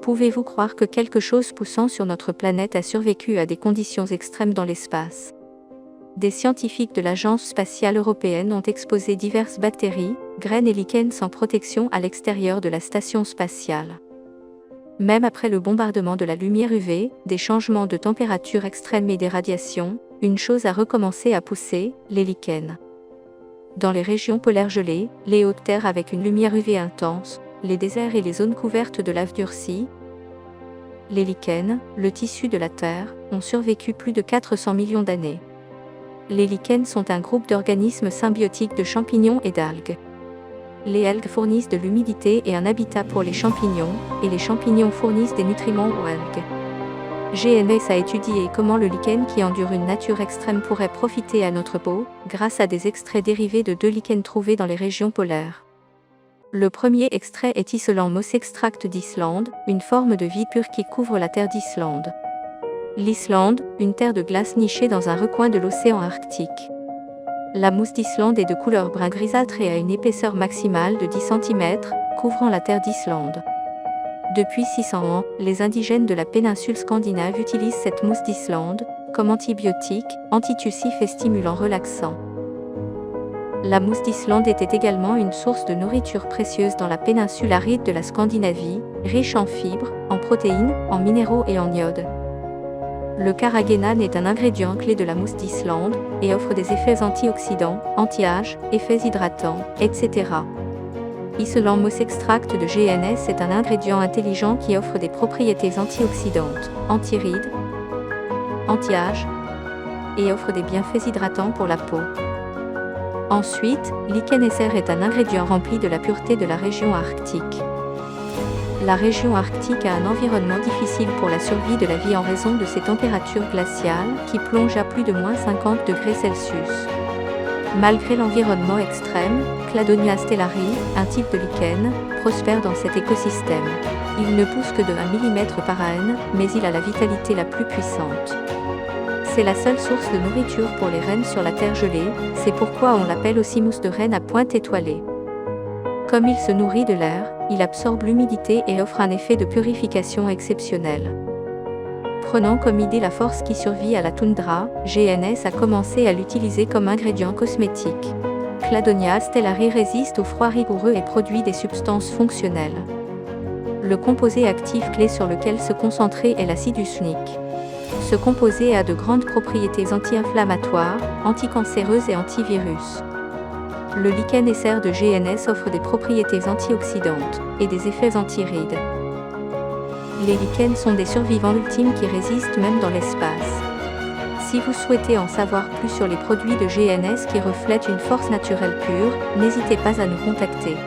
Pouvez-vous croire que quelque chose poussant sur notre planète a survécu à des conditions extrêmes dans l'espace? Des scientifiques de l'Agence spatiale européenne ont exposé diverses bactéries, graines et lichens sans protection à l'extérieur de la station spatiale. Même après le bombardement de la lumière UV, des changements de température extrêmes et des radiations, une chose a recommencé à pousser, les lichens. Dans les régions polaires gelées, les hautes terres avec une lumière UV intense, les déserts et les zones couvertes de lave durcie, les lichens, le tissu de la Terre, ont survécu plus de 400 millions d'années. Les lichens sont un groupe d'organismes symbiotiques de champignons et d'algues. Les algues fournissent de l'humidité et un habitat pour les champignons, et les champignons fournissent des nutriments aux algues. GNS a étudié comment le lichen qui endure une nature extrême pourrait profiter à notre peau, grâce à des extraits dérivés de 2 lichens trouvés dans les régions polaires. Le premier extrait est Iceland Moss Extract d'Islande, une forme de vie pure qui couvre la terre d'Islande. L'Islande, une terre de glace nichée dans un recoin de l'océan Arctique. La mousse d'Islande est de couleur brun grisâtre et a une épaisseur maximale de 10 cm, couvrant la terre d'Islande. Depuis 600 ans, les indigènes de la péninsule scandinave utilisent cette mousse d'Islande comme antibiotique, antitussif et stimulant relaxant. La mousse d'Islande était également une source de nourriture précieuse dans la péninsule aride de la Scandinavie, riche en fibres, en protéines, en minéraux et en iode. Le carragénane est un ingrédient clé de la mousse d'Islande et offre des effets antioxydants, anti-âge, effets hydratants, etc. Iceland Moss Extract de GNS est un ingrédient intelligent qui offre des propriétés antioxydantes, anti-rides, anti-âge et offre des bienfaits hydratants pour la peau. Ensuite, l'IKNSR est un ingrédient rempli de la pureté de la région arctique. La région arctique a un environnement difficile pour la survie de la vie en raison de ses températures glaciales qui plongent à plus de -50 degrés Celsius. Malgré l'environnement extrême, Cladonia stellari, un type de lichen, prospère dans cet écosystème. Il ne pousse que de 1 mm par an, mais il a la vitalité la plus puissante. C'est la seule source de nourriture pour les rennes sur la terre gelée, c'est pourquoi on l'appelle aussi mousse de renne à pointe étoilée. Comme il se nourrit de l'air, il absorbe l'humidité et offre un effet de purification exceptionnel. Prenant comme idée la force qui survit à la toundra, GNS a commencé à l'utiliser comme ingrédient cosmétique. Cladonia stellari résiste au froid rigoureux et produit des substances fonctionnelles. Le composé actif clé sur lequel se concentrer est l'acide usnique. Ce composé a de grandes propriétés anti-inflammatoires, anticancéreuses et antivirus. Le lichen SR de GNS offre des propriétés antioxydantes et des effets anti-rides. Les lichens sont des survivants ultimes qui résistent même dans l'espace. Si vous souhaitez en savoir plus sur les produits de GNS qui reflètent une force naturelle pure, n'hésitez pas à nous contacter.